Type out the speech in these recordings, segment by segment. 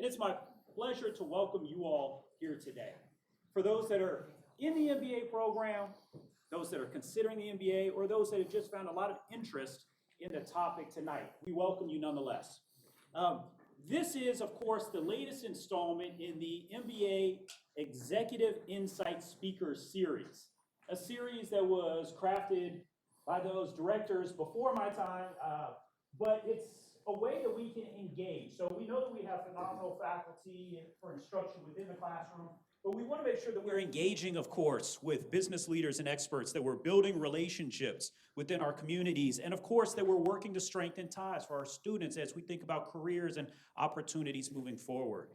And it's my pleasure to welcome you all here today. For those that are in the MBA program, those that are considering the MBA, or those that have just found a lot of interest in the topic tonight, we welcome you nonetheless. This is, of course, the latest installment in the MBA Executive Insight Speakers Series, a series that was crafted by those directors before my time, but it's a way that we can engage. So we know that we have phenomenal faculty for instruction within the classroom, but we want to make sure that we're engaging, of course, with business leaders and experts, that we're building relationships within our communities, and of course, that we're working to strengthen ties for our students as we think about careers and opportunities moving forward.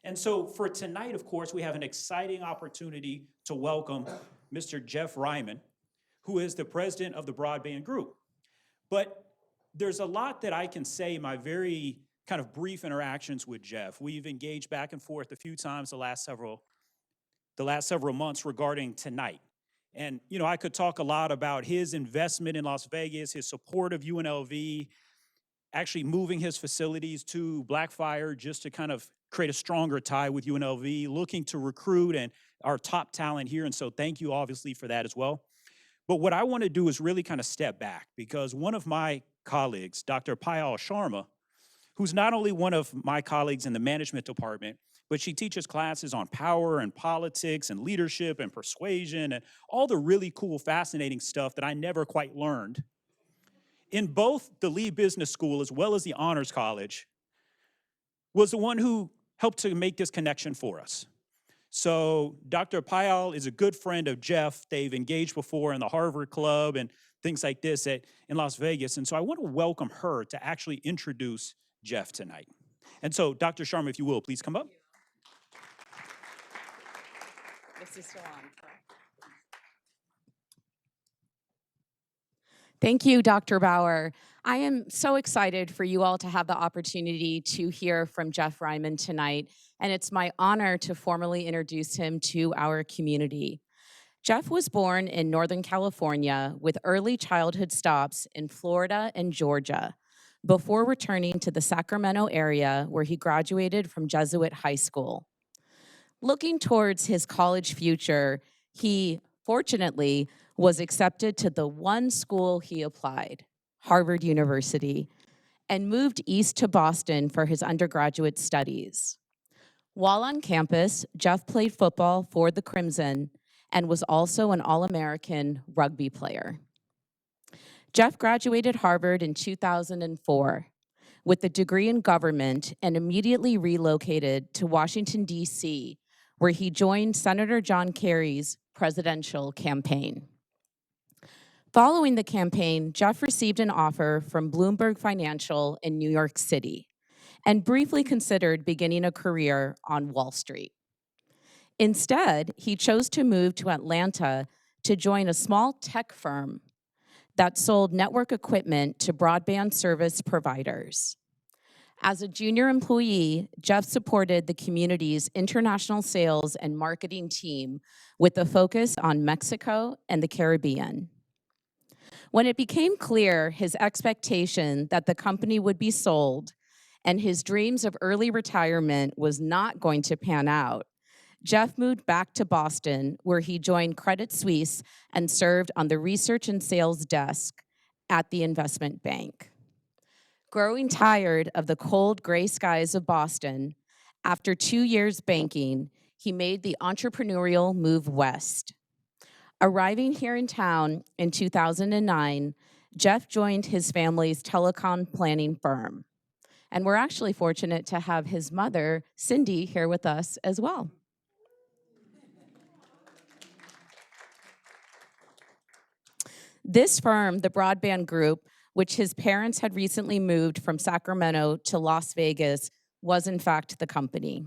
And so for tonight, of course, we have an exciting opportunity to welcome Mr. Jeff Reiman, who is the president of the Broadband Group. But there's a lot that I can say in my very kind of brief interactions with Jeff. We've engaged back and forth a few times the last several months regarding tonight. And, you know, I could talk a lot about his investment in Las Vegas, his support of UNLV, actually moving his facilities to Blackfire just to kind of create a stronger tie with UNLV, looking to recruit and our top talent here. And so thank you, obviously, for that as well. But what I want to do is really kind of step back, because one of my colleagues, Dr. Payal Sharma, who's not only one of my colleagues in the management department, but she teaches classes on power and politics and leadership and persuasion and all the really cool, fascinating stuff that I never quite learned in both the Lee Business School as well as the Honors College, was the one who helped to make this connection for us. So Dr. Payal is a good friend of Jeff. They've engaged before in the Harvard Club and things like this in Las Vegas. And so I want to welcome her to actually introduce Jeff tonight. And so Dr. Sharma, if you will, please come up. This is still on. Thank you, Dr. Bauer. I am so excited for you all to have the opportunity to hear from Jeff Reiman tonight, and it's my honor to formally introduce him to our community. Jeff was born in Northern California with early childhood stops in Florida and Georgia before returning to the Sacramento area, where he graduated from Jesuit High School. Looking towards his college future, he fortunately was accepted to the one school he applied, Harvard University, and moved east to Boston for his undergraduate studies. While on campus, Jeff played football for the Crimson and was also an All-American rugby player. Jeff graduated Harvard in 2004 with a degree in government and immediately relocated to Washington, D.C., where he joined Senator John Kerry's presidential campaign. Following the campaign, Jeff received an offer from Bloomberg Financial in New York City and briefly considered beginning a career on Wall Street. Instead, he chose to move to Atlanta to join a small tech firm that sold network equipment to broadband service providers. As a junior employee, Jeff supported the community's international sales and marketing team with a focus on Mexico and the Caribbean. When it became clear his expectation that the company would be sold and his dreams of early retirement was not going to pan out, Jeff moved back to Boston, where he joined Credit Suisse and served on the research and sales desk at the investment bank. Growing tired of the cold gray skies of Boston, after 2 years banking, he made the entrepreneurial move west. Arriving here in town in 2009, Jeff joined his family's telecom planning firm. And we're actually fortunate to have his mother, Cindy, here with us as well. This firm, the Broadband Group, which his parents had recently moved from Sacramento to Las Vegas, was in fact the company.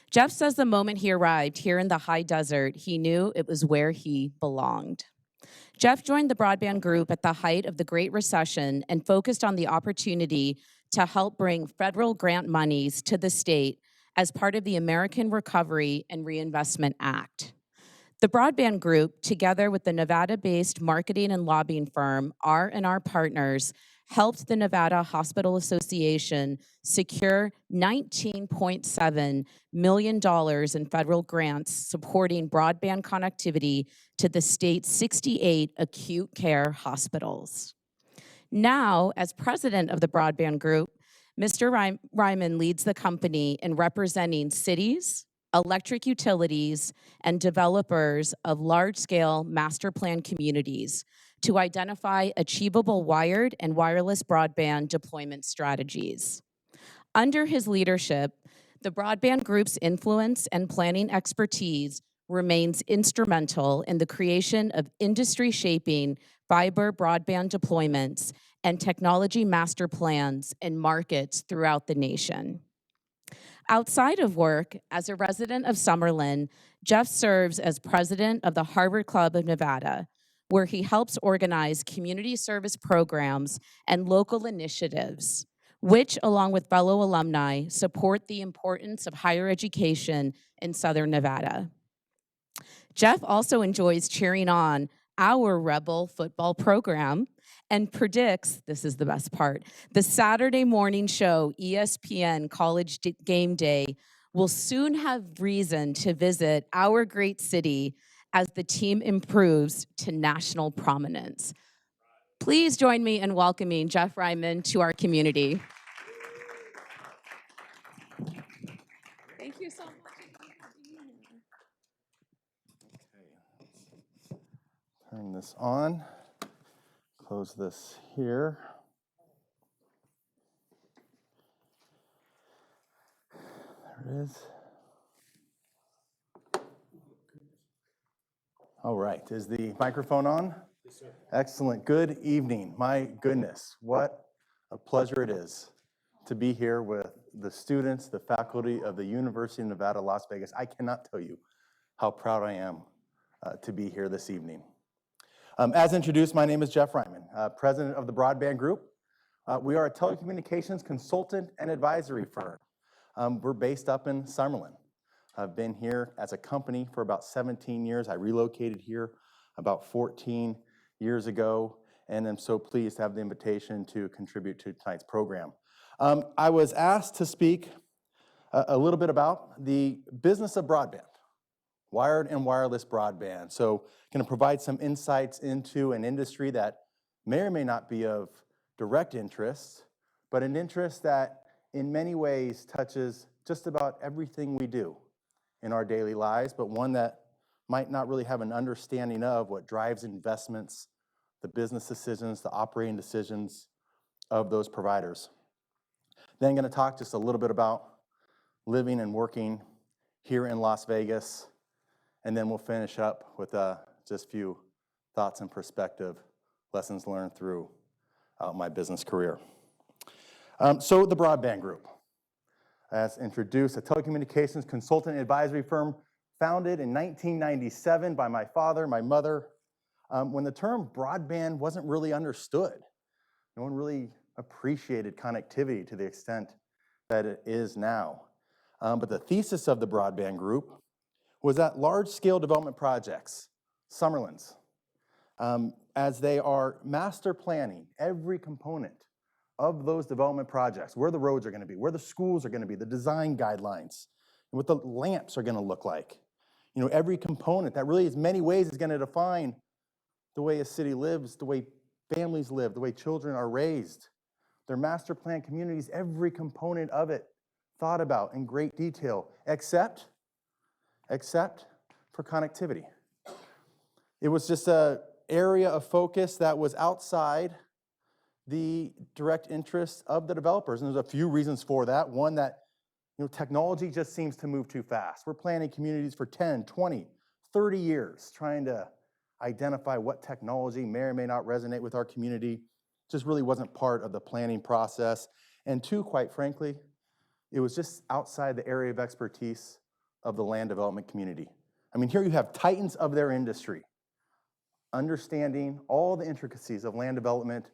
Jeff says the moment he arrived here in the high desert, he knew it was where he belonged. Jeff joined the Broadband Group at the height of the Great Recession and focused on the opportunity to help bring federal grant monies to the state as part of the American Recovery and Reinvestment Act. The Broadband Group, together with the Nevada-based marketing and lobbying firm R&R Partners, helped the Nevada Hospital Association secure $19.7 million in federal grants supporting broadband connectivity to the state's 68 acute care hospitals. Now, as president of the Broadband Group, Mr. Reiman leads the company in representing cities, electric utilities, and developers of large-scale master plan communities to identify achievable wired and wireless broadband deployment strategies. Under his leadership, the Broadband Group's influence and planning expertise remains instrumental in the creation of industry-shaping fiber broadband deployments and technology master plans in markets throughout the nation. Outside of work, as a resident of Summerlin, Jeff serves as president of the Harvard Club of Nevada, where he helps organize community service programs and local initiatives, which, along with fellow alumni, support the importance of higher education in Southern Nevada. Jeff also enjoys cheering on our Rebel football program and predicts, this is the best part, the Saturday morning show, ESPN College Game Day, will soon have reason to visit our great city as the team improves to national prominence. Please join me in welcoming Jeff Reiman to our community. Thank you so much. Okay, turn this on, close this here. There it is. All right, is the microphone on? Yes, sir. Excellent, good evening. My goodness, what a pleasure it is to be here with the students, the faculty of the University of Nevada, Las Vegas. I cannot tell you how proud I am to be here this evening. As introduced, my name is Jeff Reiman, president of the Broadband Group. We are a telecommunications consultant and advisory firm. We're based up in Summerlin. I've been here as a company for about 17 years. I relocated here about 14 years ago, and I'm so pleased to have the invitation to contribute to tonight's program. I was asked to speak a little bit about the business of broadband, wired and wireless broadband. So going to provide some insights into an industry that may or may not be of direct interest, but an interest that in many ways touches just about everything we do in our daily lives, but one that might not really have an understanding of what drives investments, the business decisions, the operating decisions of those providers. Then I'm going to talk just a little bit about living and working here in Las Vegas, and then we'll finish up with just a few thoughts and perspective, lessons learned through my business career. So the Broadband Group, as introduced, a telecommunications consultant and advisory firm founded in 1997 by my father, my mother, when the term broadband wasn't really understood. No one really appreciated connectivity to the extent that it is now. But the thesis of the Broadband Group was that large-scale development projects, Summerlin's, as they are master planning every component of those development projects, where the roads are going to be, where the schools are going to be, the design guidelines, and what the lamps are going to look like. You know, every component that really in many ways is going to define the way a city lives, the way families live, the way children are raised. Their master plan communities, every component of it thought about in great detail, except for connectivity. It was just an area of focus that was outside the direct interests of the developers, and there's a few reasons for that. One, that technology just seems to move too fast. We're planning communities for 10, 20, 30 years, trying to identify what technology may or may not resonate with our community. Just really wasn't part of the planning process. And two, quite frankly, it was just outside the area of expertise of the land development community. I mean, here you have titans of their industry, understanding all the intricacies of land development,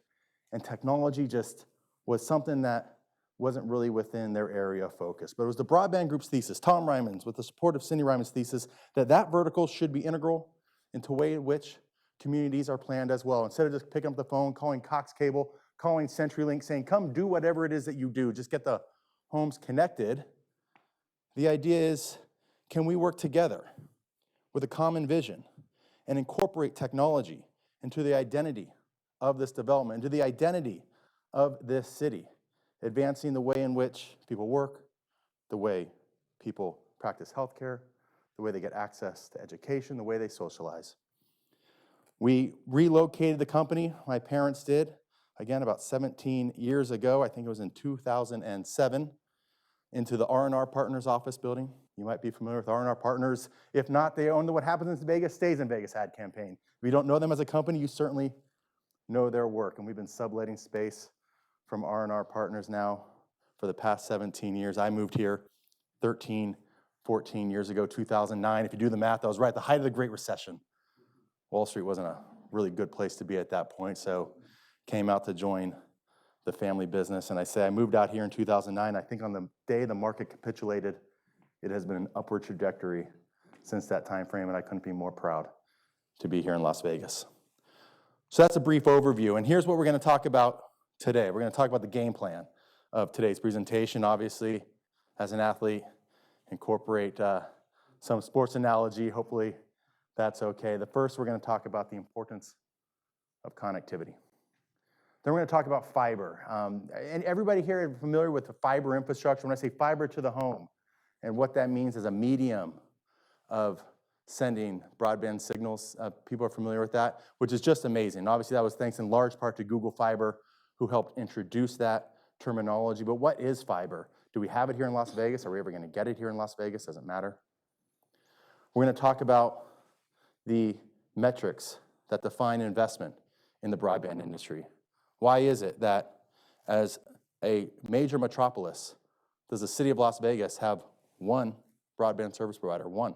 and technology just was something that wasn't really within their area of focus. But it was the Broadband Group's thesis, Tom Reiman's, with the support of Cindy Reiman's thesis, that vertical should be integral into the way in which communities are planned as well. Instead of just picking up the phone, calling Cox Cable, calling CenturyLink saying, come do whatever it is that you do, just get the homes connected. The idea is, can we work together with a common vision and incorporate technology into the identity of this development, into the identity of this city, advancing the way in which people work, the way people practice healthcare, the way they get access to education, the way they socialize. We relocated the company, my parents did, again, about 17 years ago. I think it was in 2007, into the R&R Partners office building. You might be familiar with R&R Partners. If not, they own the What Happens in Vegas Stays in Vegas ad campaign. If you don't know them as a company, you certainly know their work. And we've been subletting space from R&R Partners now for the past 17 years. I moved here 13, 14 years ago, 2009. If you do the math, I was right at the height of the Great Recession. Wall Street wasn't a really good place to be at that point, so came out to join the family business. And I moved out here in 2009. I think on the day the market capitulated, it has been an upward trajectory since that time frame, and I couldn't be more proud to be here in Las Vegas. So that's a brief overview, and here's what we're going to talk about today. We're going to talk about the game plan of today's presentation. Obviously, as an athlete, incorporate some sports analogy. Hopefully that's okay. The first, we're going to talk about the importance of connectivity. Then we're going to talk about fiber. And everybody here is familiar with the fiber infrastructure. When I say fiber to the home, and what that means as a medium of sending broadband signals, people are familiar with that, which is just amazing. Obviously, that was thanks in large part to Google Fiber, who helped introduce that terminology. But what is fiber? Do we have it here in Las Vegas? Are we ever going to get it here in Las Vegas? Doesn't matter. We're going to talk about the metrics that define investment in the broadband industry. Why is it that as a major metropolis, does the city of Las Vegas have one broadband service provider, one,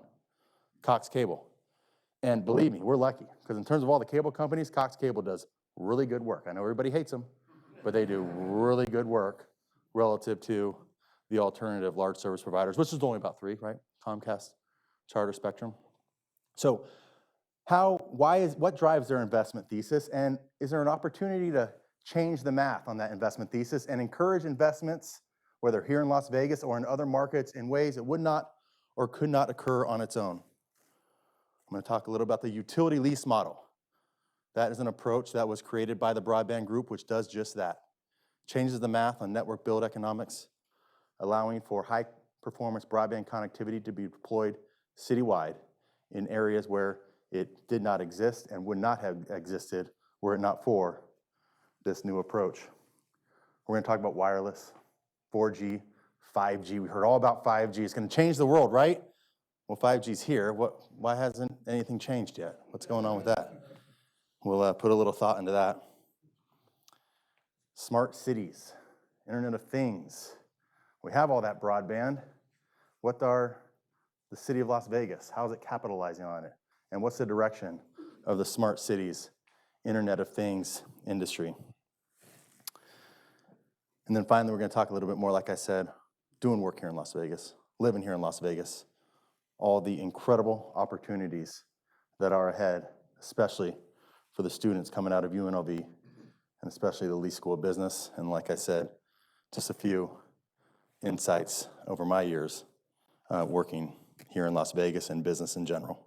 Cox Cable? And believe me, we're lucky, because in terms of all the cable companies, Cox Cable does really good work. I know everybody hates them, but they do really good work relative to the alternative large service providers, which is only about three, right? Comcast, Charter, Spectrum. So what drives their investment thesis? And is there an opportunity to change the math on that investment thesis and encourage investments, whether here in Las Vegas or in other markets, in ways that would not or could not occur on its own? I'm going to talk a little about the utility lease model. That is an approach that was created by the Broadband Group, which does just that. Changes the math on network build economics, allowing for high-performance broadband connectivity to be deployed citywide in areas where it did not exist and would not have existed were it not for this new approach. We're going to talk about wireless, 4G, 5G. We heard all about 5G. It's going to change the world, right? Well, 5G's here. Why hasn't anything changed yet? What's going on with that? We'll put a little thought into that. Smart cities, Internet of Things. We have all that broadband. What are the city of Las Vegas? How is it capitalizing on it? And what's the direction of the smart cities, Internet of Things industry? And then finally, we're going to talk a little bit more, like I said, doing work here in Las Vegas, living here in Las Vegas, all the incredible opportunities that are ahead, especially for the students coming out of UNLV, and especially the Lee School of Business. And like I said, just a few insights over my years working here in Las Vegas and business in general.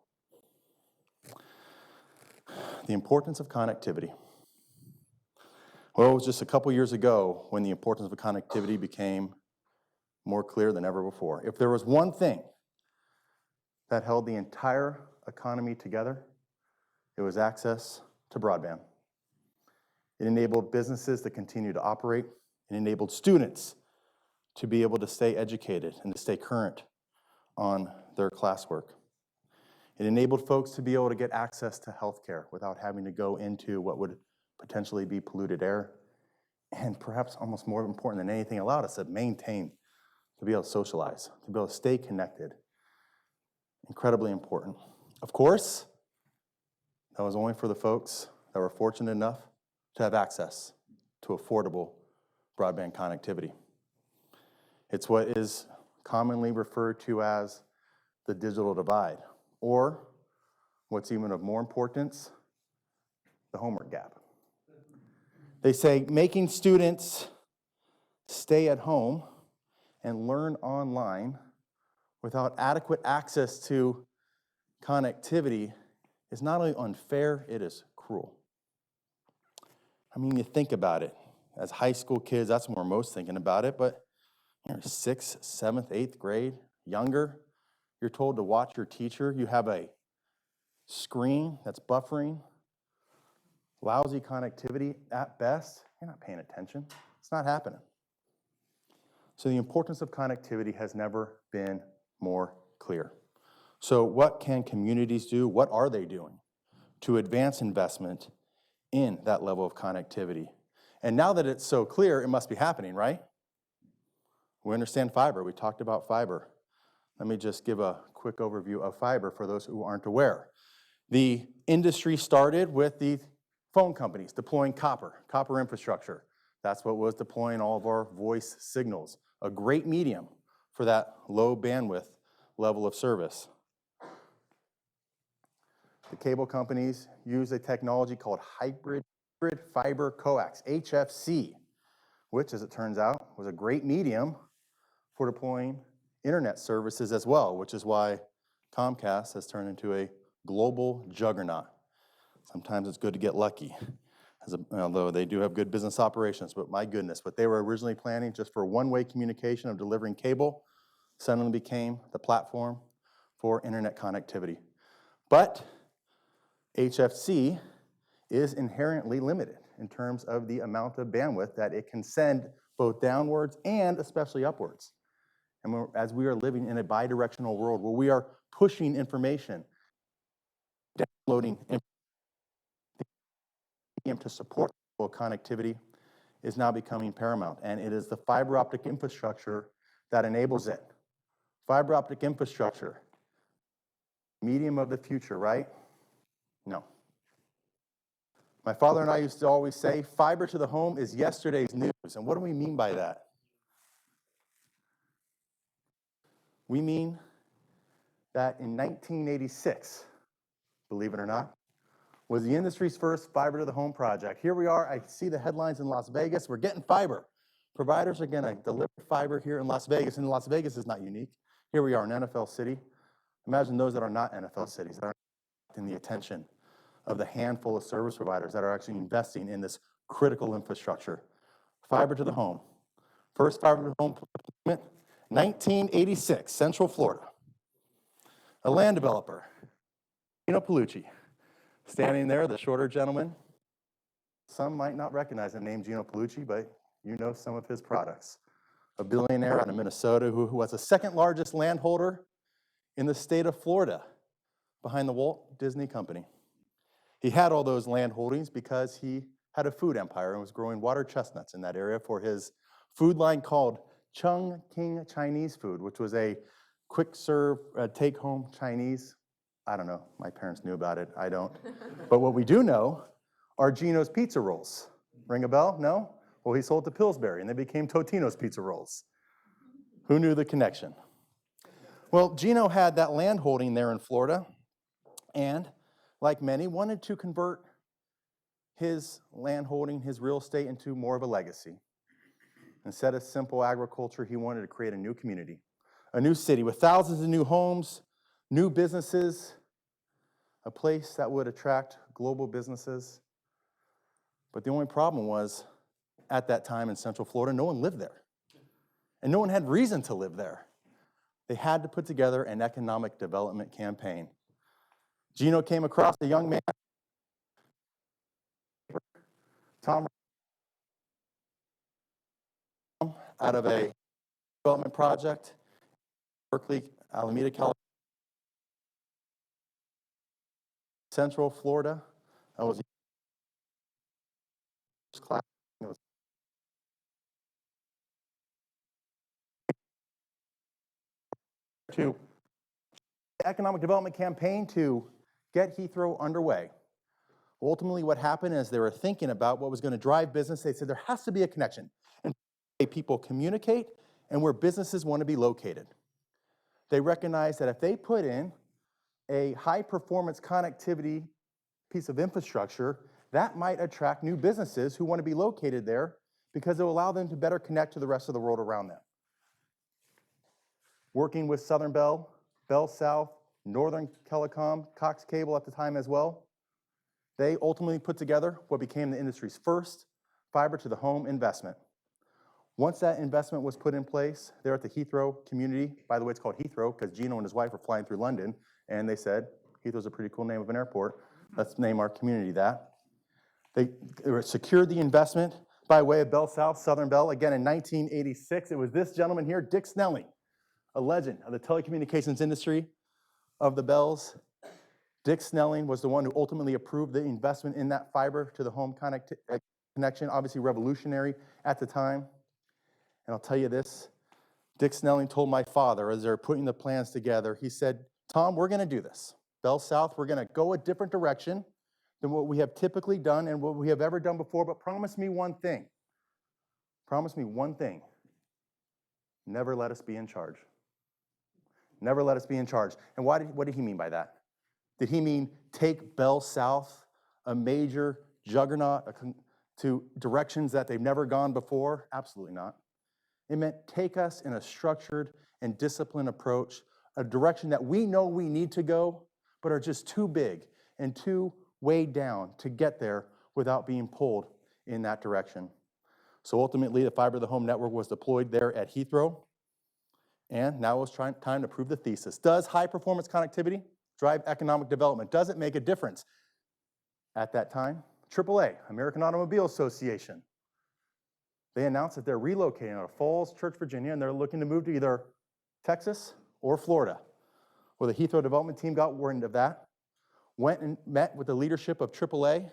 The importance of connectivity. Well, it was just a couple years ago when the importance of connectivity became more clear than ever before. If there was one thing that held the entire economy together, it was access to broadband. It enabled businesses to continue to operate. It enabled students to be able to stay educated and to stay current on their classwork. It enabled folks to be able to get access to healthcare without having to go into what would potentially be polluted air. And perhaps almost more important than anything, allowed us to maintain, to be able to socialize, to be able to stay connected. Incredibly important. Of course, that was only for the folks that were fortunate enough to have access to affordable broadband connectivity. It's what is commonly referred to as the digital divide, or what's even of more importance, the homework gap. They say making students stay at home and learn online without adequate access to connectivity is not only unfair, it is cruel. I mean, you think about it. As high school kids, that's when we're most thinking about it, but you're 6th, 7th, 8th grade, younger, you're told to watch your teacher. You have a screen that's buffering, lousy connectivity at best. You're not paying attention. It's not happening. So the importance of connectivity has never been more clear. So what can communities do? What are they doing to advance investment in that level of connectivity? And now that it's so clear, it must be happening, right? We understand fiber. We talked about fiber. Let me just give a quick overview of fiber for those who aren't aware. The industry started with the phone companies deploying copper infrastructure. That's what was deploying all of our voice signals, a great medium for that low bandwidth level of service. The cable companies use a technology called hybrid fiber coax, HFC, which, as it turns out, was a great medium for deploying internet services as well, which is why Comcast has turned into a global juggernaut. Sometimes it's good to get lucky, although they do have good business operations, but my goodness, what they were originally planning just for one-way communication of delivering cable suddenly became the platform for internet connectivity. But HFC is inherently limited in terms of the amount of bandwidth that it can send both downwards and especially upwards. And as we are living in a bidirectional world where we are pushing information, downloading information to support connectivity is now becoming paramount. And it is the fiber optic infrastructure that enables it. Fiber optic infrastructure, medium of the future, right? No. My father and I used to always say, fiber to the home is yesterday's news. And what do we mean by that? We mean that in 1986, believe it or not, was the industry's first fiber to the home project. Here we are, I see the headlines in Las Vegas, we're getting fiber. Providers are gonna deliver fiber here in Las Vegas, and Las Vegas is not unique. Here we are in NFL city. Imagine those that are not NFL cities, that are in the attention of the handful of service providers that are actually investing in this critical infrastructure. Fiber to the home. First fiber to the home deployment, 1986, Central Florida. A land developer, Gino Palucci, standing there, the shorter gentleman. Some might not recognize the name Gino Palucci, but you know some of his products. A billionaire out of Minnesota who was the second largest landholder in the state of Florida behind the Walt Disney Company. He had all those land holdings because he had a food empire and was growing water chestnuts in that area for his food line called Chung King Chinese Food, which was a quick serve, take-home Chinese. I don't know, my parents knew about it, I don't. But what we do know are Gino's pizza rolls. Ring a bell? No? Well, he sold to Pillsbury and they became Totino's pizza rolls. Who knew the connection? Well, Gino had that land holding there in Florida and, like many, wanted to convert his land holding, his real estate, into more of a legacy. Instead of simple agriculture, he wanted to create a new community, a new city with thousands of new homes, new businesses, a place that would attract global businesses. But the only problem was, at that time in Central Florida, no one lived there. And no one had reason to live there. They had to put together an economic development campaign. Gino came across a young man, Tom, out of a development project, Berkeley, Alameda, California, Central Florida. I was first class. It was to the economic development campaign to get Heathrow underway. Ultimately, what happened is they were thinking about what was going to drive business. They said there has to be a connection, and people communicate and where businesses want to be located. They recognized that if they put in a high-performance connectivity piece of infrastructure that might attract new businesses who want to be located there because it will allow them to better connect to the rest of the world around them. Working with Southern Bell, Bell South, Northern Telecom, Cox Cable at the time as well, they ultimately put together what became the industry's first fiber to the home investment. Once that investment was put in place there at the Heathrow community, by the way, it's called Heathrow because Gino and his wife were flying through London, and they said, Heathrow's a pretty cool name of an airport. Let's name our community that. They secured the investment by way of Bell South, Southern Bell. Again, in 1986, it was this gentleman here, Dick Snelling, a legend of the telecommunications industry of the Bells. Dick Snelling was the one who ultimately approved the investment in that fiber to the home connection, obviously revolutionary at the time. And I'll tell you this, Dick Snelling told my father as they're putting the plans together, he said, Tom, we're gonna do this. Bell South, we're gonna go a different direction than what we have typically done and what we have ever done before, but promise me one thing. Promise me one thing. Never let us be in charge. Never let us be in charge. And what did he mean by that? Did he mean take Bell South, a major juggernaut, to directions that they've never gone before? Absolutely not. It meant take us in a structured and disciplined approach, a direction that we know we need to go, but are just too big and too weighed down to get there without being pulled in that direction. So ultimately, the fiber to the home network was deployed there at Heathrow, and now it was time to prove the thesis. Does high performance connectivity drive economic development? Does it make a difference? At that time, AAA, American Automobile Association, they announced that they're relocating out of Falls Church, Virginia, and they're looking to move to either Texas or Florida. Well, the Heathrow development team got wind of that, went and met with the leadership of AAA,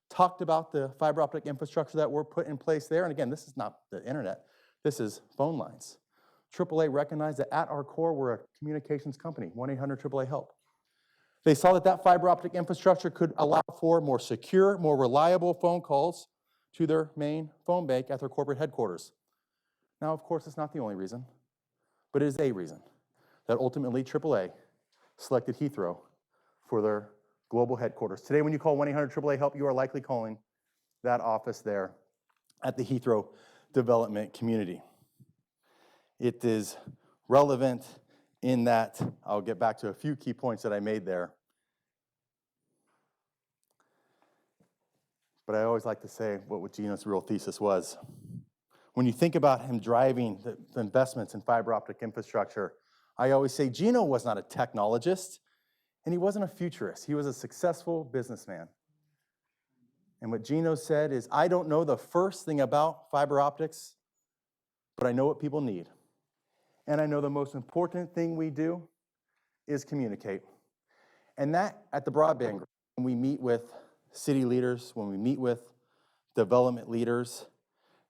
talked about the fiber optic infrastructure that were put in place there. And again, this is not the internet, this is phone lines. AAA recognized that at our core, we're a communications company, 1-800-AAA-HELP. They saw that that fiber optic infrastructure could allow for more secure, more reliable phone calls to their main phone bank at their corporate headquarters. Now, of course, it's not the only reason, but it is a reason that ultimately AAA selected Heathrow for their global headquarters. Today, when you call 1-800-AAA-HELP, you are likely calling that office there at the Heathrow development community. It is relevant in that, I'll get back to a few key points that I made there. But I always like to say what Gino's real thesis was. When you think about him driving the investments in fiber optic infrastructure, I always say Gino was not a technologist, and he wasn't a futurist. He was a successful businessman. And what Gino said is, I don't know the first thing about fiber optics, but I know what people need. And I know the most important thing we do is communicate. And that, at the Broadband Group, when we meet with city leaders, when we meet with development leaders,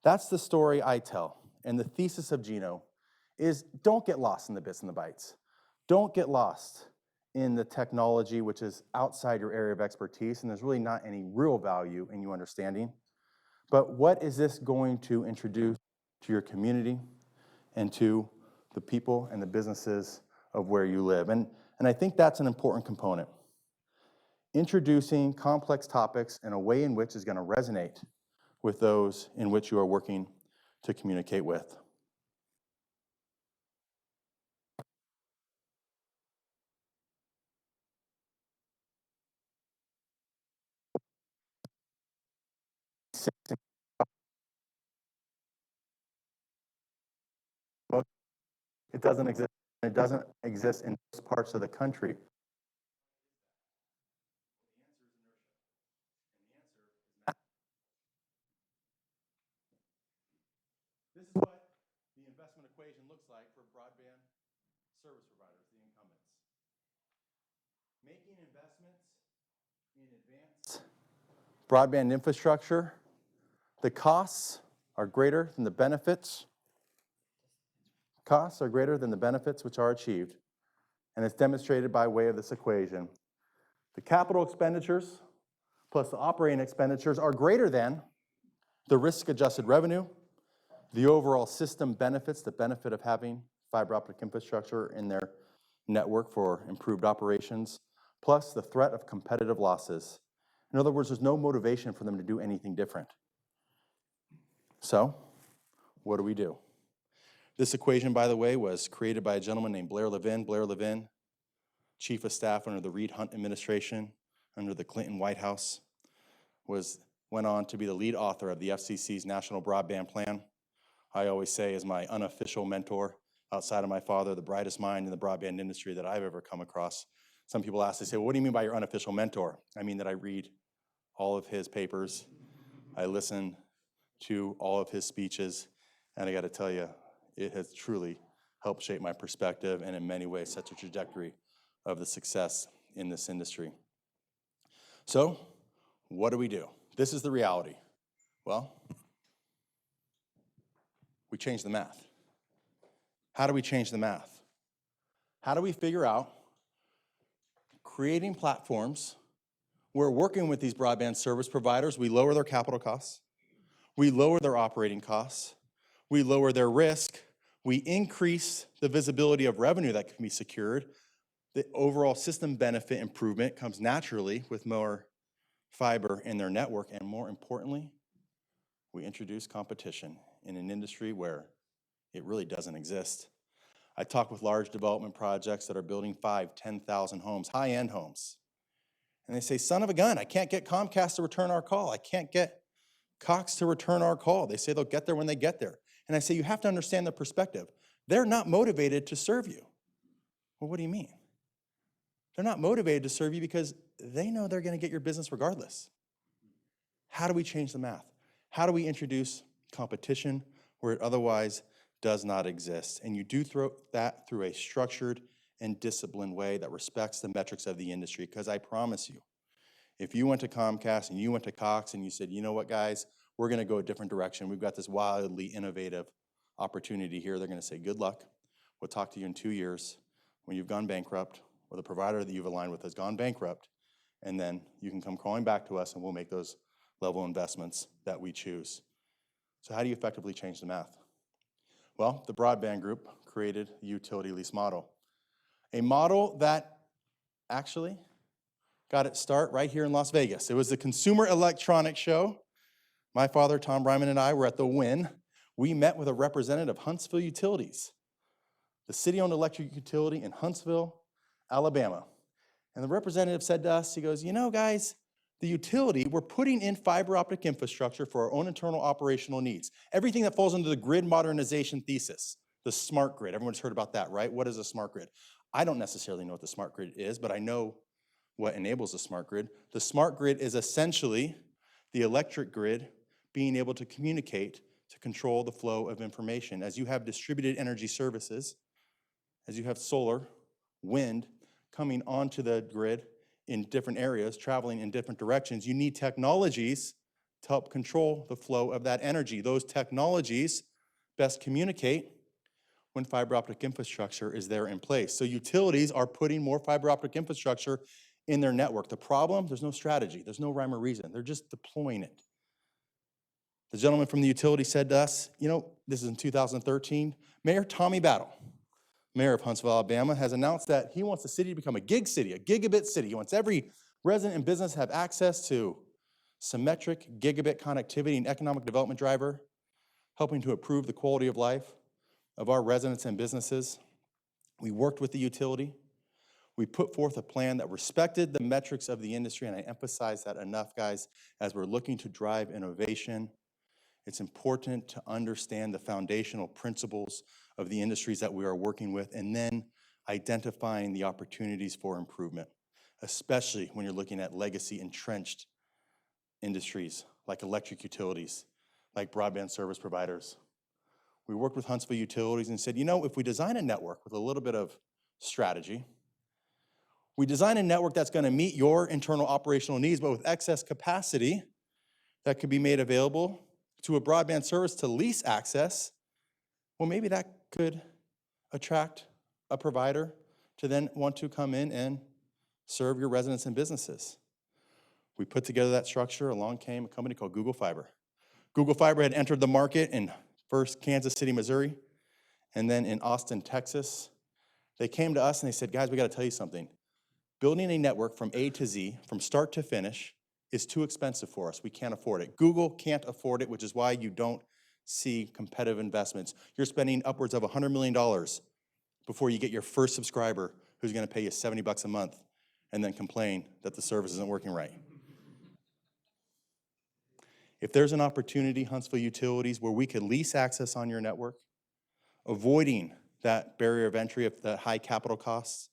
that's the story I tell. And the thesis of Gino is don't get lost in the bits and the bytes. Don't get lost in the technology which is outside your area of expertise, and there's really not any real value in you understanding. But what is this going to introduce to your community and to the people and the businesses of where you live? And I think that's an important component. Introducing complex topics in a way in which is going to resonate with those in which you are working to communicate with. It doesn't exist. It doesn't exist in most parts of the country. This is what the investment equation looks like for broadband service providers, the incumbents. Making investments in advanced broadband infrastructure, the costs are greater than the benefits. Costs are greater than the benefits which are achieved, and it's demonstrated by way of this equation. The capital expenditures plus the operating expenditures are greater than the risk-adjusted revenue, the overall system benefits, the benefit of having fiber optic infrastructure in their network for improved operations, plus the threat of competitive losses. In other words, there's no motivation for them to do anything different. So, what do? This equation, by the way, was created by a gentleman named Blair Levin. Blair Levin, chief of staff under the Reed Hunt administration, under the Clinton White House, went on to be the lead author of the FCC's National Broadband Plan. I always say is my unofficial mentor, outside of my father, the brightest mind in the broadband industry that I've ever come across. Some people ask, they say, well, what do you mean by your unofficial mentor? I mean that I read all of his papers, I listen to all of his speeches, and I gotta tell you, it has truly helped shape my perspective and in many ways sets a trajectory of the success in this industry. So, what do? This is the reality. Well, we change the math. How do we change the math? How do we figure out creating platforms where working with these broadband service providers, we lower their capital costs, we lower their operating costs, we lower their risk, we increase the visibility of revenue that can be secured. The overall system benefit improvement comes naturally with more fiber in their network, and more importantly, we introduce competition in an industry where it really doesn't exist. I talk with large development projects that are building 5,000, 10,000 homes, high-end homes. And they say, son of a gun, I can't get Comcast to return our call. I can't get Cox to return our call. They say they'll get there when they get there. And I say, you have to understand the perspective. They're not motivated to serve you. Well, what do you mean? They're not motivated to serve you because they know they're going to get your business regardless. How do we change the math? How do we introduce competition where it otherwise does not exist? And you do that through a structured and disciplined way that respects the metrics of the industry, because I promise you, if you went to Comcast and you went to Cox and you said, you know what, guys, we're going to go a different direction. We've got this wildly innovative opportunity here. They're going to say, good luck. We'll talk to you in 2 years when you've gone bankrupt or the provider that you've aligned with has gone bankrupt, and then you can come crawling back to us and we'll make those level investments that we choose. So how do you effectively change the math? Well, the Broadband Group created a utility lease model. A model that actually got its start right here in Las Vegas. It was the Consumer Electronics Show. My father, Tom Reiman, and I were at the Wynn. We met with a representative of Huntsville Utilities, the city-owned electric utility in Huntsville, Alabama. And the representative said to us, he goes, you know, guys, the utility, we're putting in fiber optic infrastructure for our own internal operational needs. Everything that falls under the grid modernization thesis, the smart grid. Everyone's heard about that, right? What is a smart grid? I don't necessarily know what the smart grid is, but I know what enables the smart grid. The smart grid is essentially the electric grid being able to communicate to control the flow of information. As you have distributed energy services, as you have solar, wind coming onto the grid in different areas, traveling in different directions, you need technologies to help control the flow of that energy. Those technologies best communicate when fiber optic infrastructure is there in place. So utilities are putting more fiber optic infrastructure in their network. The problem, there's no strategy, there's no rhyme or reason. They're just deploying it. The gentleman from the utility said to us, you know, this is in 2013, Mayor Tommy Battle, mayor of Huntsville, Alabama, has announced that he wants the city to become a gig city, a gigabit city. He wants every resident and business to have access to symmetric gigabit connectivity, and economic development driver, helping to improve the quality of life of our residents and businesses. We worked with the utility. We put forth a plan that respected the metrics of the industry, and I emphasize that enough, guys, as we're looking to drive innovation. It's important to understand the foundational principles of the industries that we are working with, and then identifying the opportunities for improvement, especially when you're looking at legacy entrenched industries like electric utilities, like broadband service providers. We worked with Huntsville Utilities and said, you know, if we design a network with a little bit of strategy, we design a network that's going to meet your internal operational needs, but with excess capacity that could be made available to a broadband service to lease access, well, maybe that could attract a provider to then want to come in and serve your residents and businesses. We put together that structure. Along came a company called Google Fiber. Google Fiber had entered the market in first Kansas City, Missouri, and then in Austin, Texas. They came to us and they said, guys, we got to tell you something. Building a network from A to Z, from start to finish, is too expensive for us. We can't afford it. Google can't afford it, which is why you don't see competitive investments. You're spending upwards of $100 million before you get your first subscriber who's going to pay you $70 a month and then complain that the service isn't working right. If there's an opportunity, Huntsville Utilities, where we could lease access on your network, avoiding that barrier of entry of the high capital costs,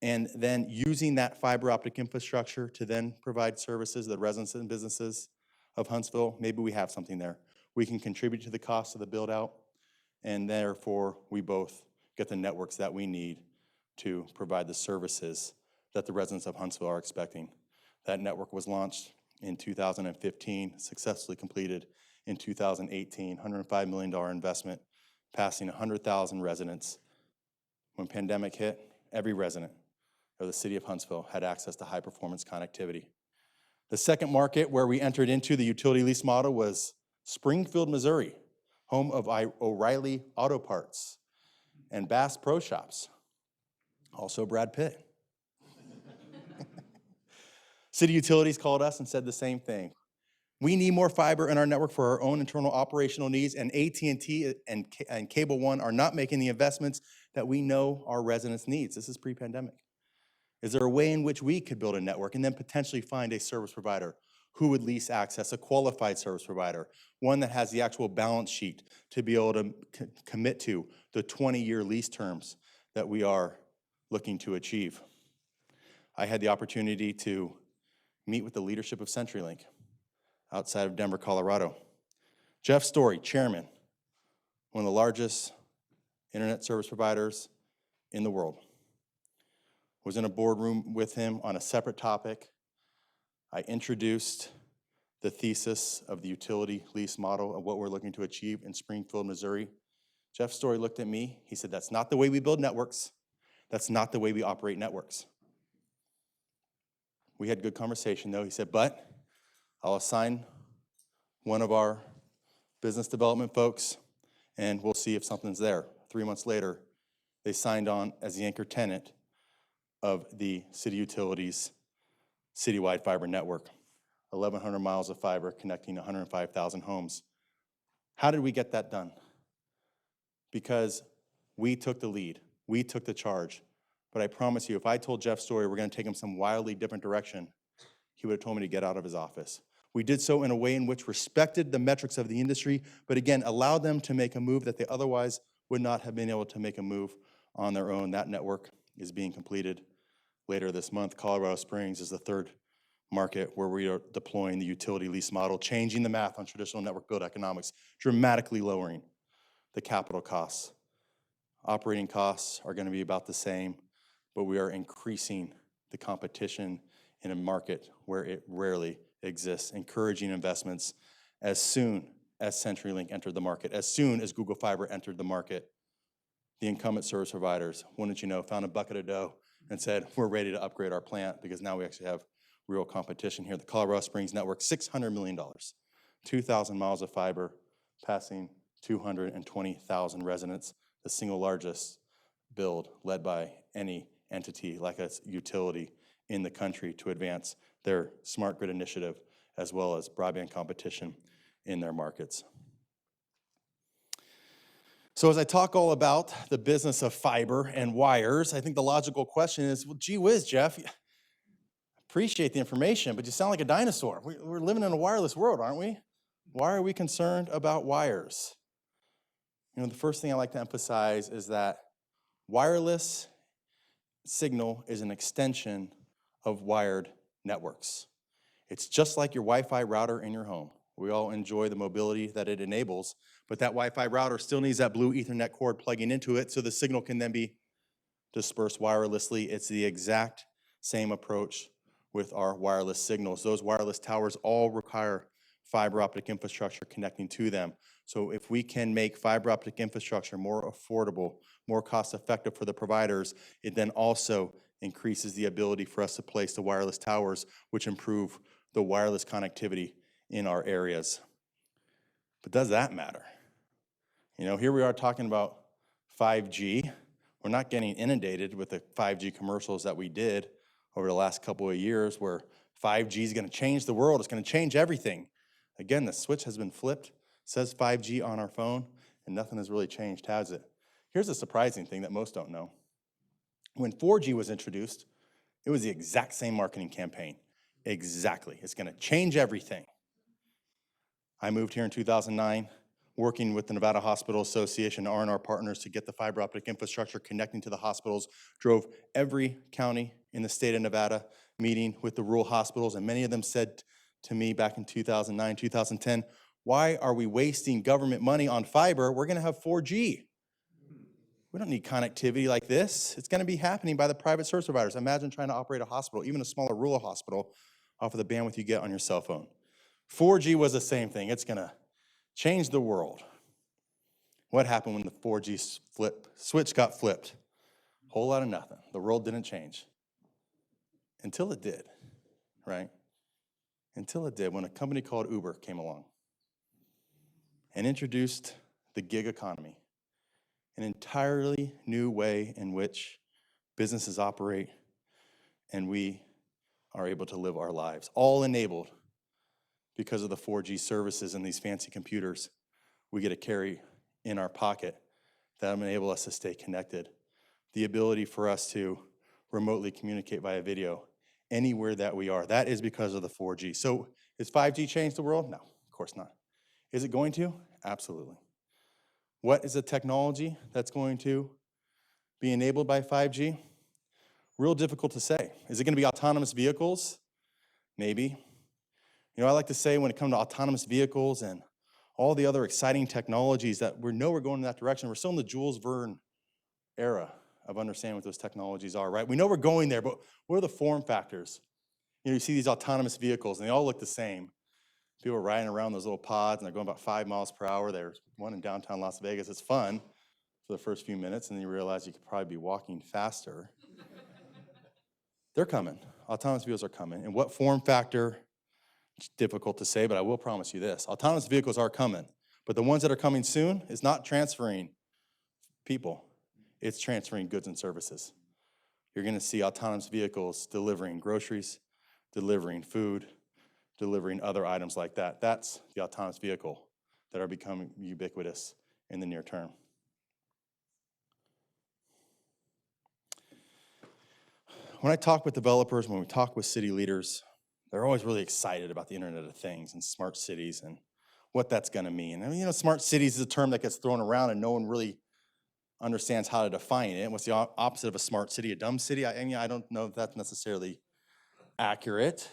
and then using that fiber optic infrastructure to then provide services to the residents and businesses of Huntsville, maybe we have something there. We can contribute to the cost of the build out, and therefore we both get the networks that we need to provide the services that the residents of Huntsville are expecting. That network was launched in 2015, successfully completed in 2018, $105 million investment, passing 100,000 residents. When pandemic hit, every resident of the city of Huntsville had access to high performance connectivity. The second market where we entered into the utility lease model was Springfield, Missouri, home of O'Reilly Auto Parts and Bass Pro Shops, also Brad Pitt. City Utilities called us and said the same thing. We need more fiber in our network for our own internal operational needs, and AT&T and Cable One are not making the investments that we know our residents needs. This is pre-pandemic. Is there a way in which we could build a network and then potentially find a service provider who would lease access, a qualified service provider, one that has the actual balance sheet to be able to commit to the 20-year lease terms that we are looking to achieve? I had the opportunity to meet with the leadership of CenturyLink outside of Denver, Colorado. Jeff Story, chairman, one of the largest internet service providers in the world, was in a boardroom with him on a separate topic. I introduced the thesis of the utility lease model of what we're looking to achieve in Springfield, Missouri. Jeff Story looked at me. He said, "That's not the way we build networks. That's not the way we operate networks." We had good conversation, though. He said, "But I'll assign one of our business development folks, and we'll see if something's there." 3 months later, they signed on as the anchor tenant of the City Utilities citywide fiber network, 1,100 miles of fiber connecting 105,000 homes. How did we get that done? Because we took the lead, we took the charge. But I promise you, if I told Jeff Story we're going to take him some wildly different direction, he would have told me to get out of his office. We did so in a way in which respected the metrics of the industry, but again, allowed them to make a move that they otherwise would not have been able to make a move on their own. That network is being completed later this month. Colorado Springs is the third market where we are deploying the utility lease model, changing the math on traditional network build economics, dramatically lowering the capital costs. Operating costs are going to be about the same, but we are increasing the competition in a market where it rarely exists, encouraging investments as soon as CenturyLink entered the market, as soon as Google Fiber entered the market. The incumbent service providers, wouldn't you know, found a bucket of dough and said, we're ready to upgrade our plant because now we actually have real competition here. The Colorado Springs network, $600 million, 2,000 miles of fiber, passing 220,000 residents, the single largest build led by any entity like a utility in the country to advance their smart grid initiative as well as broadband competition in their markets. So as I talk all about the business of fiber and wires, I think the logical question is, well, gee whiz, Jeff, appreciate the information, but you sound like a dinosaur. We're living in a wireless world, aren't we? Why are we concerned about wires? You know, the first thing I like to emphasize is that wireless signal is an extension of wired networks. It's just like your Wi-Fi router in your home. We all enjoy the mobility that it enables, but that Wi-Fi router still needs that blue Ethernet cord plugging into it so the signal can then be dispersed wirelessly. It's the exact same approach with our wireless signals. Those wireless towers all require fiber optic infrastructure connecting to them. So if we can make fiber optic infrastructure more affordable, more cost effective for the providers, it then also increases the ability for us to place the wireless towers, which improve the wireless connectivity in our areas. But does that matter? You know, here we are talking about 5G. We're not getting inundated with the 5G commercials that we did over the last couple of years where 5G is going to change the world. It's going to change everything. Again, the switch has been flipped. It says 5G on our phone, and nothing has really changed, has it? Here's a surprising thing that most don't know. When 4G was introduced, it was the exact same marketing campaign. Exactly. It's going to change everything. I moved here in 2009, working with the Nevada Hospital Association, R&R partners, to get the fiber optic infrastructure connecting to the hospitals, drove every county in the state of Nevada, meeting with the rural hospitals, and many of them said to me back in 2009, 2010, why are we wasting government money on fiber? We're gonna have 4G. We don't need connectivity like this. It's gonna be happening by the private service providers. Imagine trying to operate a hospital, even a smaller rural hospital, off of the bandwidth you get on your cell phone. 4G was the same thing. It's gonna change the world. What happened when the 4G switch got flipped? Whole lot of nothing. The world didn't change. Until it did, right? Until it did, when a company called Uber came along and introduced the gig economy, an entirely new way in which businesses operate and we are able to live our lives, all enabled because of the 4G services and these fancy computers we get to carry in our pocket that enable us to stay connected. The ability for us to remotely communicate via video anywhere that we are. That is because of the 4G. So is 5G change the world? No, of course not. Is it going to? Absolutely. What is the technology that's going to be enabled by 5G? Real difficult to say. Is it going to be autonomous vehicles? Maybe. You know, I like to say when it comes to autonomous vehicles and all the other exciting technologies that we know we're going in that direction, we're still in the Jules Verne era of understanding what those technologies are, right? We know we're going there, but what are the form factors? You know, you see these autonomous vehicles, and they all look the same. People are riding around those little pods, and they're going about 5 miles per hour. There's one in downtown Las Vegas. It's fun for the first few minutes, and then you realize you could probably be walking faster. They're coming. Autonomous vehicles are coming. And what form factor? It's difficult to say, but I will promise you this. Autonomous vehicles are coming, but the ones that are coming soon is not transferring people. It's transferring goods and services. You're going to see autonomous vehicles delivering groceries, delivering food, delivering other items like that. That's the autonomous vehicle that are becoming ubiquitous in the near term. When I talk with developers, when we talk with city leaders, they're always really excited about the Internet of Things and smart cities and what that's going to mean. I mean, you know, smart cities is a term that gets thrown around and no one really understands how to define it. What's the opposite of a smart city? A dumb city? I mean, I don't know if that's necessarily accurate.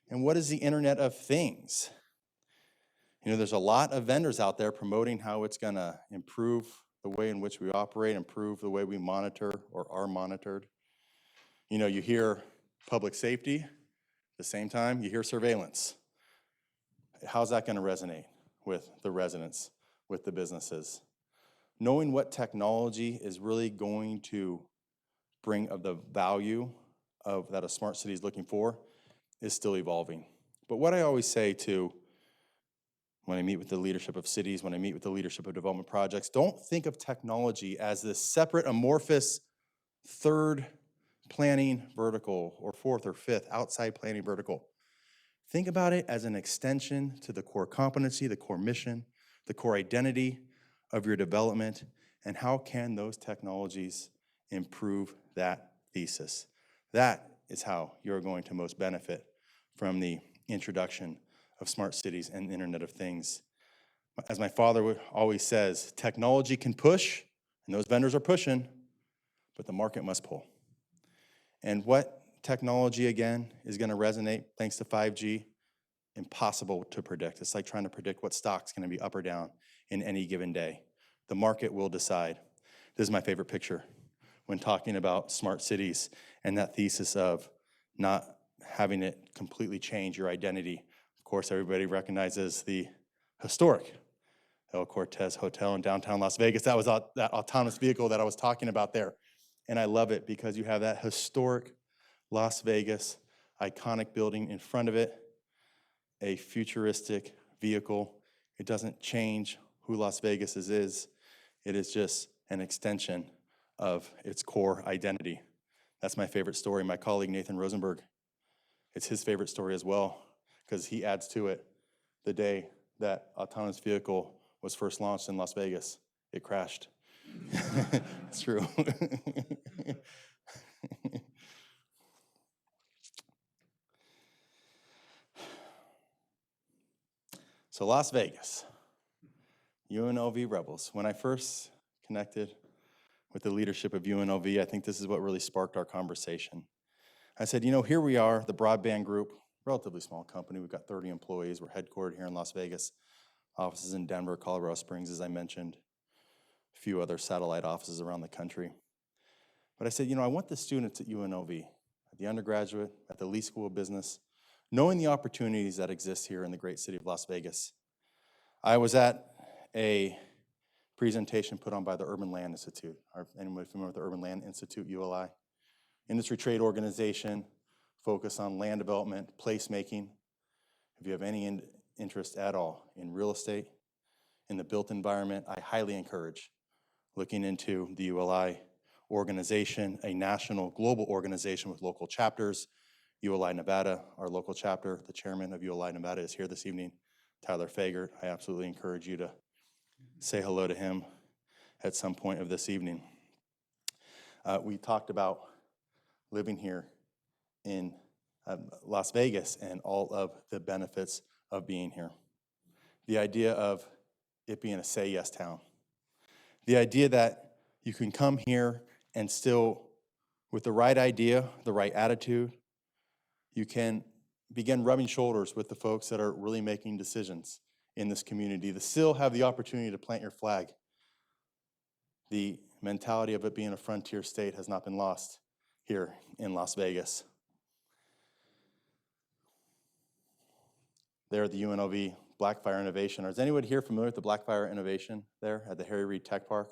And what is the Internet of Things? You know, there's a lot of vendors out there promoting how it's going to improve the way in which we operate, improve the way we monitor or are monitored. You know, you hear public safety, at the same time, you hear surveillance. How's that going to resonate with the residents, with the businesses? Knowing what technology is really going to bring of the value of that a smart city is looking for is still evolving. But what I always say too, when I meet with the leadership of cities, when I meet with the leadership of development projects, don't think of technology as this separate, amorphous, third planning vertical or fourth or fifth outside planning vertical. Think about it as an extension to the core competency, the core mission, the core identity of your development, and how can those technologies improve that thesis. That is how you're going to most benefit from the introduction of smart cities and the Internet of Things. As my father always says, technology can push, and those vendors are pushing, but the market must pull. And what technology, again, is going to resonate thanks to 5G? Impossible to predict. It's like trying to predict what stock's going to be up or down in any given day. The market will decide. This is my favorite picture when talking about smart cities and that thesis of not having it completely change your identity. Of course, everybody recognizes the historic El Cortez Hotel in downtown Las Vegas. That was that autonomous vehicle that I was talking about there. And I love it because you have that historic Las Vegas iconic building in front of it, a futuristic vehicle. It doesn't change who Las Vegas is. It is just an extension of its core identity. That's my favorite story. My colleague Nathan Rosenberg It's his favorite story as well, because he adds to it the day that autonomous vehicle was first launched in Las Vegas. It crashed. It's true. So Las Vegas, UNLV Rebels. When I first connected with the leadership of UNLV, I think this is what really sparked our conversation. I said, here we are, the Broadband Group, relatively small company. We've got 30 employees. We're headquartered here in Las Vegas, offices in Denver, Colorado Springs, as I mentioned, a few other satellite offices around the country. But I said, I want the students at UNLV, at the undergraduate, at the Lee School of Business, knowing the opportunities that exist here in the great city of Las Vegas. I was at a presentation put on by the Urban Land Institute. Anyone familiar with the Urban Land Institute, ULI? Industry trade organization, focus on land development, placemaking. If you have any interest at all in real estate, in the built environment, I highly encourage looking into the ULI organization, a national, global organization with local chapters. ULI Nevada, our local chapter, the chairman of ULI Nevada is here this evening, Tyler Fagert. I absolutely encourage you to say hello to him at some point of this evening. We talked about living here in Las Vegas and all of the benefits of being here. The idea of it being a say yes town. The idea that you can come here and still, with the right idea, the right attitude, you can begin rubbing shoulders with the folks that are really making decisions in this community, to still have the opportunity to plant your flag. The mentality of it being a frontier state has not been lost here in Las Vegas. There at the UNLV Blackfire Innovation. Is anyone here familiar with the Blackfire Innovation there at the Harry Reid Tech Park?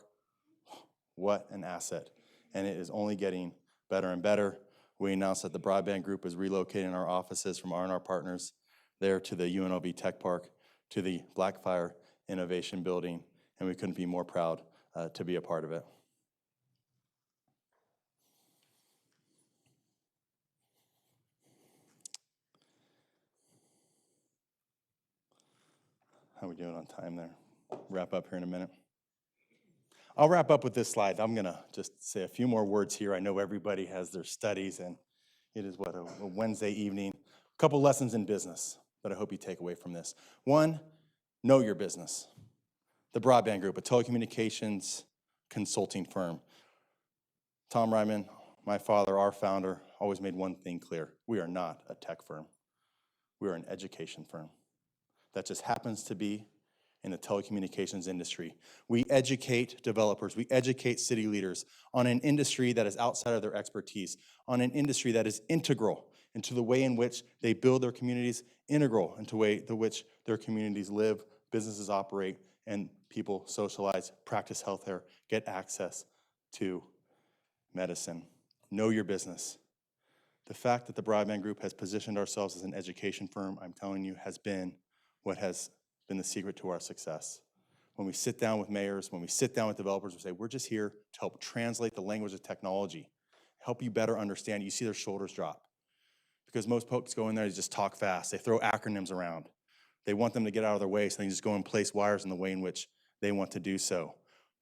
What an asset. And it is only getting better and better. We announced that the Broadband Group is relocating our offices from R&R Partners there to the UNLV Tech Park, to the Blackfire Innovation Building, and we couldn't be more proud to be a part of it. How are we doing on time there? Wrap up here in a minute. I'll wrap up with this slide. I'm gonna just say a few more words here. I know everybody has their studies, and it is a Wednesday evening. A couple lessons in business that I hope you take away from this. One, know your business. The Broadband Group, a telecommunications consulting firm. Tom Reiman, my father, our founder, always made one thing clear. We are not a tech firm. We are an education firm. That just happens to be in the telecommunications industry. We educate developers, we educate city leaders on an industry that is outside of their expertise, on an industry that is integral into the way in which they build their communities, integral into the way in which their communities live, businesses operate, and people socialize, practice healthcare, get access to medicine. Know your business. The fact that the Broadband Group has positioned ourselves as an education firm, I'm telling you, has been what has been the secret to our success. When we sit down with mayors, when we sit down with developers, we say, we're just here to help translate the language of technology, help you better understand. You see their shoulders drop. Because most folks go in there, they just talk fast. They throw acronyms around. They want them to get out of their way, so they can just go and place wires in the way in which they want to do so.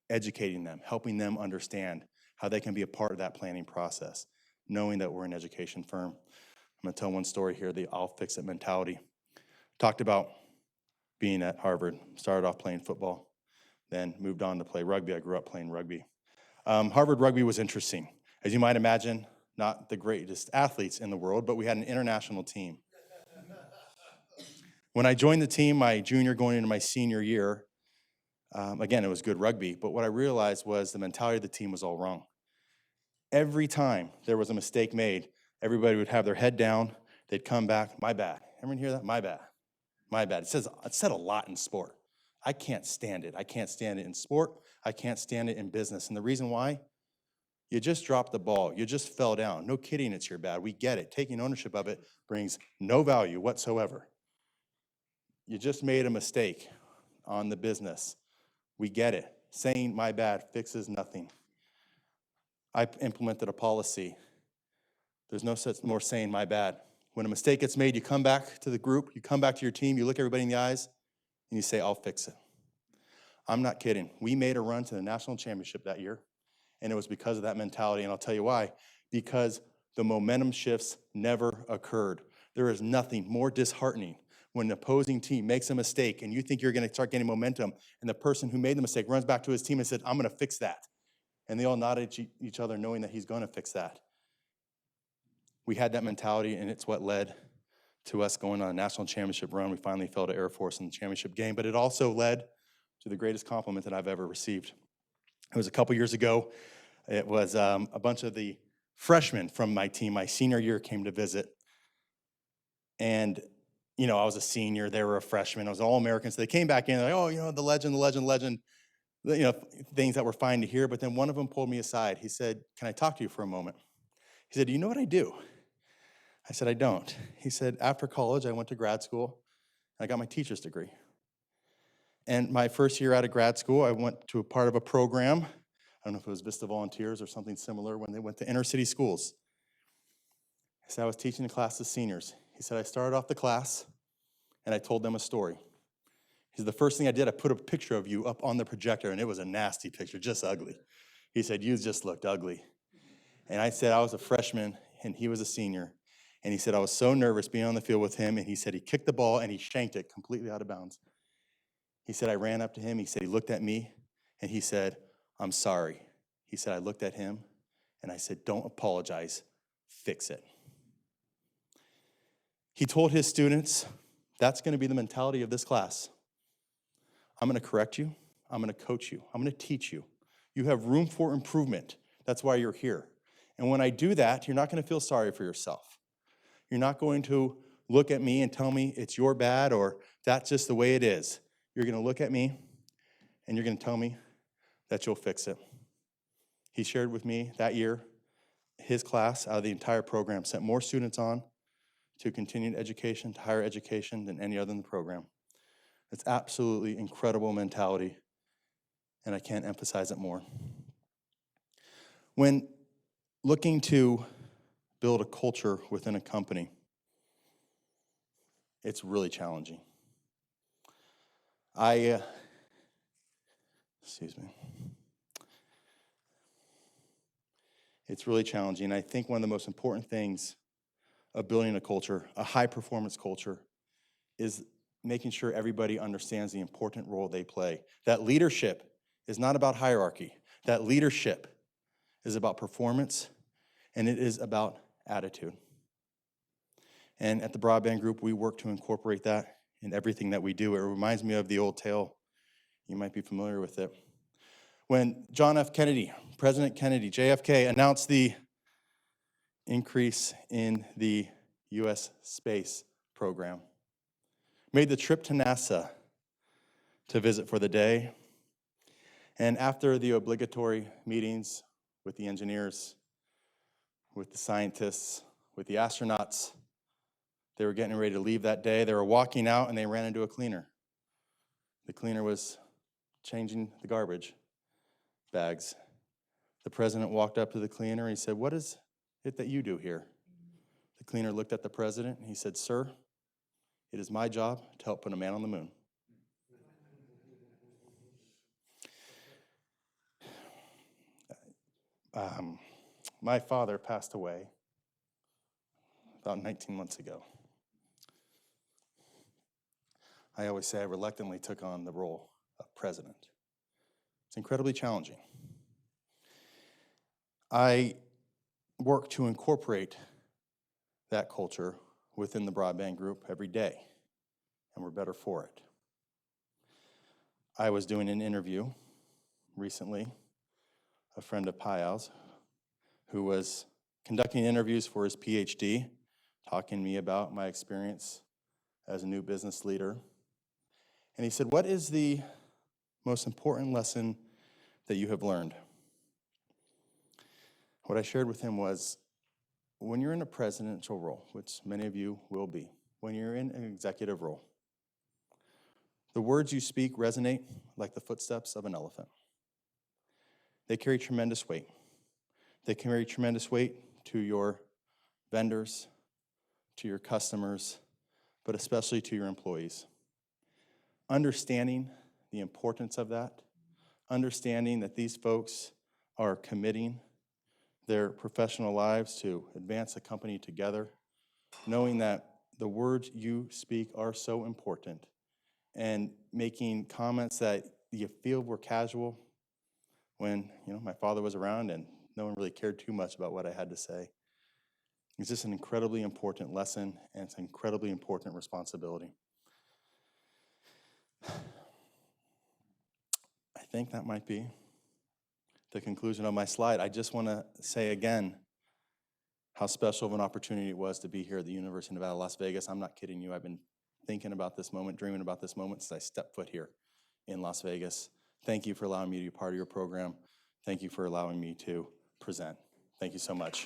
Educating them, helping them understand how they can be a part of that planning process, knowing that we're an education firm. I'm gonna tell one story here, the I'll fix it mentality. Talked about being at Harvard, started off playing football, then moved on to play rugby. I grew up playing rugby. Harvard rugby was interesting. As you might imagine, not the greatest athletes in the world, but we had an international team. When I joined the team, my junior going into my senior year, again, it was good rugby, but what I realized was the mentality of the team was all wrong. Every time there was a mistake made, everybody would have their head down, they'd come back, my bad. Everyone hear that? My bad. My bad. It said a lot in sport. I can't stand it. I can't stand it in sport. I can't stand it in business. And the reason why? You just dropped the ball. You just fell down. No kidding, it's your bad. We get it. Taking ownership of it brings no value whatsoever. You just made a mistake on the business. We get it. Saying my bad fixes nothing. I implemented a policy. There's no such more saying my bad. When a mistake gets made, you come back to the group, you come back to your team, you look everybody in the eyes, and you say, I'll fix it. I'm not kidding. We made a run to the national championship that year, and it was because of that mentality, and I'll tell you why. Because the momentum shifts never occurred. There is nothing more disheartening when an opposing team makes a mistake and you think you're going to start getting momentum, and the person who made the mistake runs back to his team and said, I'm going to fix that. And they all nodded at each other knowing that he's going to fix that. We had that mentality, and it's what led to us going on a national championship run. We finally fell to Air Force in the championship game, but it also led to the greatest compliment that I've ever received. It was a couple years ago. It was a bunch of the freshmen from my team, my senior year, came to visit. And, you know, I was a senior, they were a freshman, I was All-American, so they came back in, like, oh, you know, the legend, you know, things that were fine to hear, but then one of them pulled me aside. He said, can I talk to you for a moment? He said, do you know what I do? I said, I don't. He said, after college, I went to grad school, and I got my teacher's degree. And my first year out of grad school, I went to a part of a program, I don't know if it was Vista Volunteers or something similar, when they went to inner city schools. He said, I was teaching a class of seniors. He said, I started off the class, and I told them a story. He said, the first thing I did, I put a picture of you up on the projector, and it was a nasty picture, just ugly. He said, you just looked ugly. And I said, I was a freshman, and he was a senior. And he said, I was so nervous being on the field with him, and he said he kicked the ball, and he shanked it completely out of bounds. He said, I ran up to him, he said, he looked at me, and he said, I'm sorry. He said, I looked at him, and I said, don't apologize, fix it. He told his students, that's going to be the mentality of this class. I'm going to correct you, I'm going to coach you, I'm going to teach you. You have room for improvement. That's why you're here. And when I do that, you're not going to feel sorry for yourself. You're not going to look at me and tell me it's your bad or that's just the way it is. You're going to look at me and you're going to tell me that you'll fix it. He shared with me that year, his class out of the entire program sent more students on to continued education, to higher education than any other in the program. It's absolutely incredible mentality, and I can't emphasize it more. When looking to build a culture within a company, it's really challenging. It's really challenging. I think one of the most important things of building a culture, a high-performance culture, is making sure everybody understands the important role they play. That leadership is not about hierarchy. That leadership is about performance, and it is about attitude. And at the Broadband Group, we work to incorporate that in everything that we do. It reminds me of the old tale. You might be familiar with it. When John F. Kennedy, President Kennedy, JFK, announced the increase in the U.S. space program, made the trip to NASA to visit for the day, and after the obligatory meetings with the engineers, with the scientists, with the astronauts, they were getting ready to leave that day. They were walking out and they ran into a cleaner. The cleaner was changing the garbage bags. The president walked up to the cleaner and he said, what is it that you do here? The cleaner looked at the president and he said, sir, it is my job to help put a man on the moon. My father passed away about 19 months ago. I always say I reluctantly took on the role of president. It's incredibly challenging. I work to incorporate that culture within the Broadband Group every day, and we're better for it. I was doing an interview recently, a friend of Payal's, who was conducting interviews for his PhD, talking to me about my experience as a new business leader. And he said, what is the most important lesson that you have learned? What I shared with him was, when you're in a presidential role, which many of you will be, when you're in an executive role, the words you speak resonate like the footsteps of an elephant. They carry tremendous weight. They carry tremendous weight to your vendors, to your customers, but especially to your employees. Understanding the importance of that, understanding that these folks are committing their professional lives to advance the company together, knowing that the words you speak are so important, and making comments that you feel were casual when my father was around and no one really cared too much about what I had to say. It's just an incredibly important lesson, and it's an incredibly important responsibility. I think that might be the conclusion of my slide. I just want to say again how special of an opportunity it was to be here at the University of Nevada, Las Vegas. I'm not kidding you. I've been thinking about this moment, dreaming about this moment since I stepped foot here in Las Vegas. Thank you for allowing me to be part of your program. Thank you for allowing me to present. Thank you so much.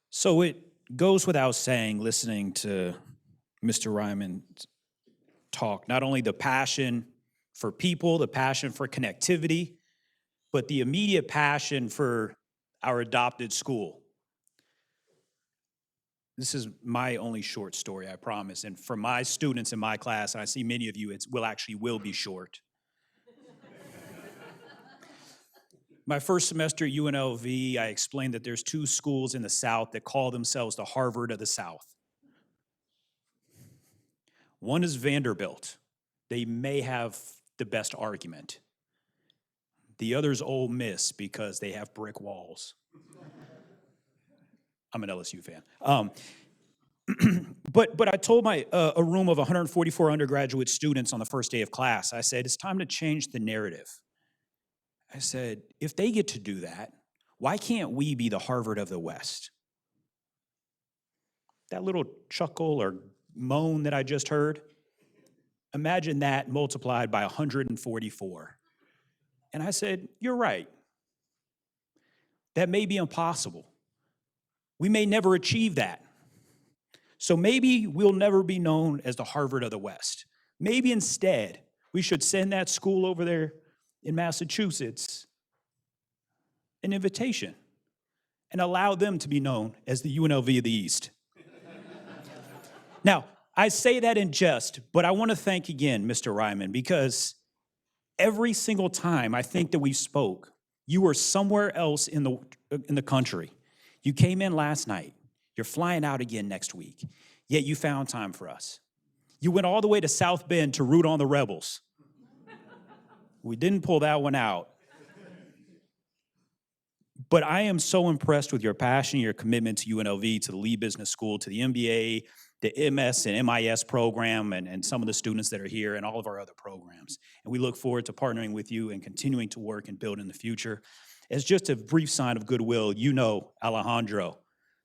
So it goes without saying, listening to Mr. Reiman talk, not only the passion for people, the passion for connectivity, but the immediate passion for our adopted school. This is my only short story, I promise. And for my students in my class, and I see many of you, it will be short. My first semester at UNLV, I explained that there's 2 schools in the South that call themselves the Harvard of the South. One is Vanderbilt. They may have the best argument. The other is Ole Miss because they have brick walls. I'm an LSU fan. But I told a room of 144 undergraduate students on the first day of class, I said, it's time to change the narrative. I said, if they get to do that, why can't we be the Harvard of the West? That little chuckle or moan that I just heard, imagine that multiplied by 144. And I said, you're right. That may be impossible. We may never achieve that. So maybe we'll never be known as the Harvard of the West. Maybe instead, we should send that school over there in Massachusetts an invitation and allow them to be known as the UNLV of the East. Now, I say that in jest, but I want to thank again Mr. Reiman, because every single time I think that we spoke, you were somewhere else in the country. You came in last night. You're flying out again next week, yet you found time for us. You went all the way to South Bend to root on the Rebels. We didn't pull that one out. But I am so impressed with your passion, your commitment to UNLV, to the Lee Business School, to the MBA, the MS and MIS program, and some of the students that are here, and all of our other programs. And we look forward to partnering with you and continuing to work and build in the future. As just a brief sign of goodwill, Alejandro,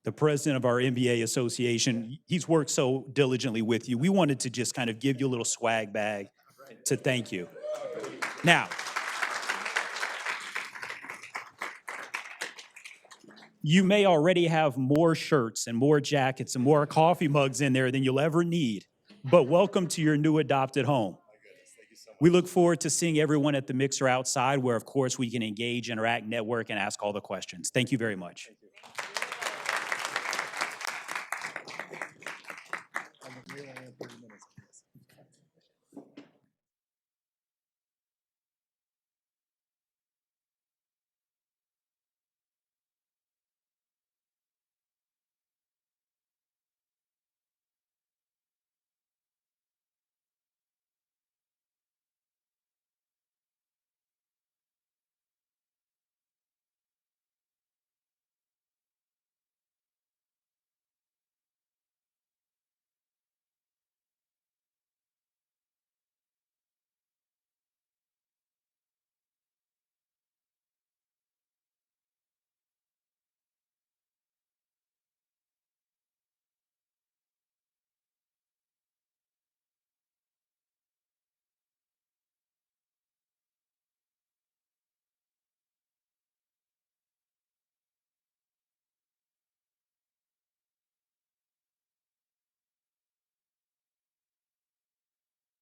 the president of our MBA association, he's worked so diligently with you. We wanted to just kind of give you a little swag bag to thank you. Now, you may already have more shirts and more jackets and more coffee mugs in there than you'll ever need, but welcome to your new adopted home. We look forward to seeing everyone at the mixer outside, where, of course, we can engage, interact, network, and ask all the questions. Thank you very much.